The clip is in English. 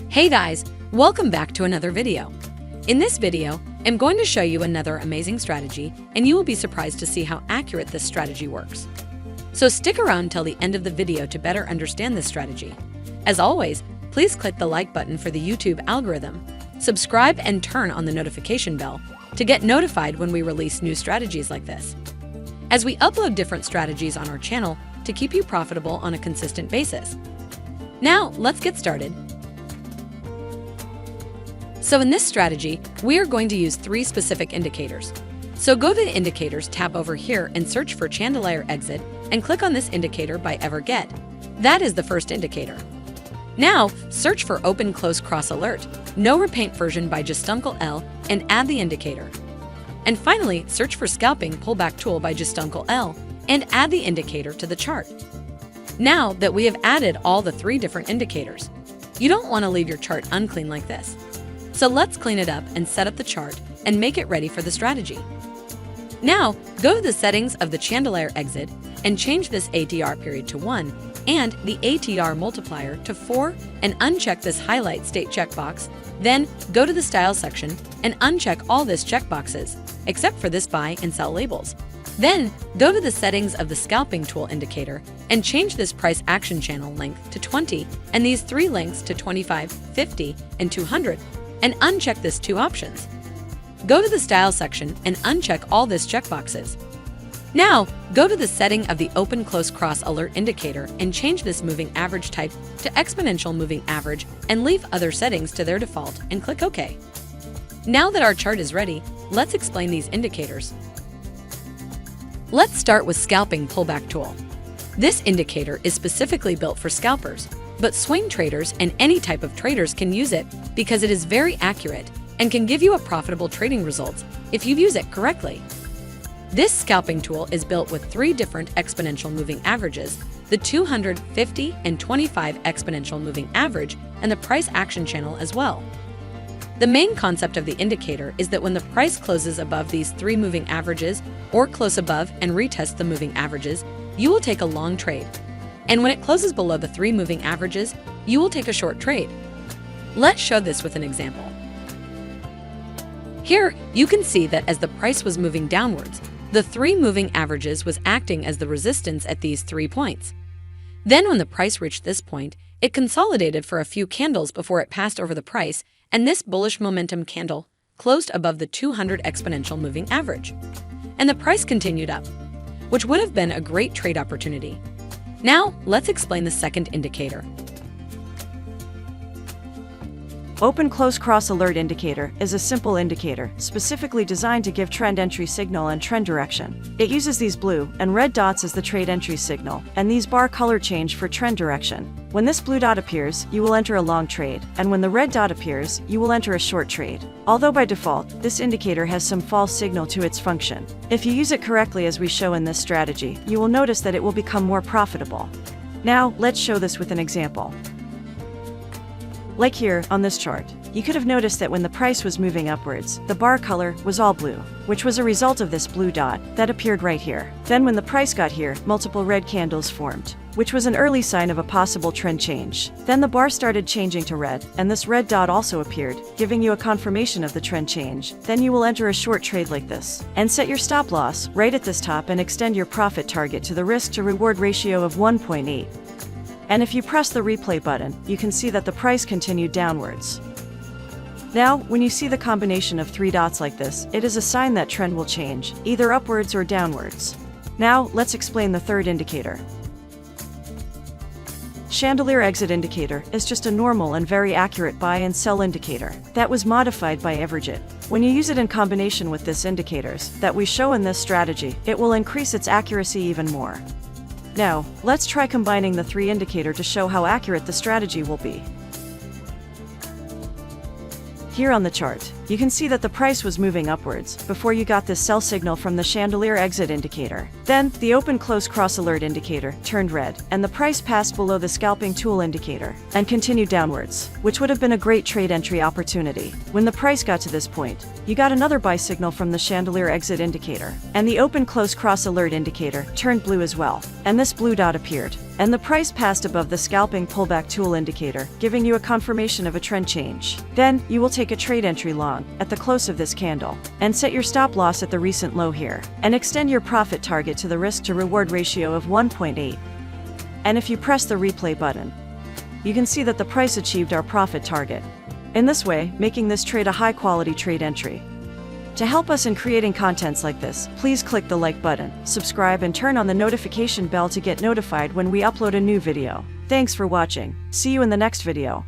Hey guys, welcome back to another video. In this video, I'm going to show you another amazing strategy, and you will be surprised to see how accurate this strategy works. So stick around till the end of the video to better understand this strategy. As always, please click the like button for the YouTube algorithm, subscribe and turn on the notification bell to get notified when we release new strategies like this, as we upload different strategies on our channel to keep you profitable on a consistent basis. Now, let's get started. So in this strategy, we are going to use 3 specific indicators. So go to the Indicators tab over here and search for Chandelier Exit and click on this indicator by EverGet. That is the first indicator. Now, search for Open Close Cross Alert, No Repaint version by Justuncle L, and add the indicator. And finally, search for Scalping Pullback Tool by Justuncle L and add the indicator to the chart. Now that we have added all the 3 different indicators, you don't want to leave your chart unclean like this. So let's clean it up and set up the chart and make it ready for the strategy. Now, go to the settings of the Chandelier Exit and change this ATR period to 1 and the ATR multiplier to 4 and uncheck this Highlight State checkbox. Then, go to the Style section and uncheck all these checkboxes, except for this Buy and Sell labels. Then, go to the settings of the Scalping Tool indicator and change this Price Action Channel length to 20 and these 3 lengths to 25, 50, and 200. And uncheck this 2 options. Go to the Style section and uncheck all these checkboxes. Now, go to the setting of the Open Close Cross Alert indicator and change this Moving Average type to Exponential Moving Average and leave other settings to their default and click OK. Now that our chart is ready, let's explain these indicators. Let's start with Scalping Pullback Tool. This indicator is specifically built for scalpers, but swing traders and any type of traders can use it because it is very accurate and can give you a profitable trading results if you use it correctly. This scalping tool is built with 3 different exponential moving averages, the 200, 50, and 25 exponential moving average, and the price action channel as well. The main concept of the indicator is that when the price closes above these 3 moving averages or close above and retests the moving averages, you will take a long trade. And when it closes below the 3 moving averages, you will take a short trade. Let's show this with an example. Here, you can see that as the price was moving downwards, the 3 moving averages was acting as the resistance at these 3 points. Then when the price reached this point, it consolidated for a few candles before it passed over the price, and this bullish momentum candle closed above the 200 exponential moving average. And the price continued up, which would have been a great trade opportunity. Now, let's explain the second indicator. Open Close Cross Alert indicator is a simple indicator specifically designed to give trend entry signal and trend direction. It uses these blue and red dots as the trade entry signal, and these bar color change for trend direction. When this blue dot appears, you will enter a long trade, and when the red dot appears, you will enter a short trade. Although by default, this indicator has some false signal to its function. If you use it correctly as we show in this strategy, you will notice that it will become more profitable. Now, let's show this with an example. Like here, on this chart, you could have noticed that when the price was moving upwards, the bar color was all blue, which was a result of this blue dot that appeared right here. Then when the price got here, multiple red candles formed, which was an early sign of a possible trend change. Then the bar started changing to red, and this red dot also appeared, giving you a confirmation of the trend change. Then you will enter a short trade like this, and set your stop loss right at this top and extend your profit target to the risk to reward ratio of 1.8. And if you press the replay button, you can see that the price continued downwards. Now, when you see the combination of 3 dots like this, it is a sign that trend will change, either upwards or downwards. Now, let's explain the third indicator. Chandelier Exit indicator is just a normal and very accurate buy and sell indicator that was modified by EverGet. When you use it in combination with these indicators that we show in this strategy, it will increase its accuracy even more. Now, let's try combining the 3 indicators to show how accurate the strategy will be. Here on the chart, you can see that the price was moving upwards before you got this sell signal from the Chandelier Exit indicator. Then, the open close cross alert indicator turned red, and the price passed below the scalping tool indicator and continued downwards, which would have been a great trade entry opportunity. When the price got to this point, you got another buy signal from the Chandelier Exit indicator, and the open close cross alert indicator turned blue as well, and this blue dot appeared, and the price passed above the scalping pullback tool indicator, giving you a confirmation of a trend change. Then, you will take a trade entry long at the close of this candle, and set your stop loss at the recent low here, and extend your profit target to the risk to reward ratio of 1.8. And if you press the replay button, you can see that the price achieved our profit target. In this way, making this trade a high-quality trade entry. To help us in creating contents like this, please click the like button, subscribe, and turn on the notification bell to get notified when we upload a new video. Thanks for watching. See you in the next video.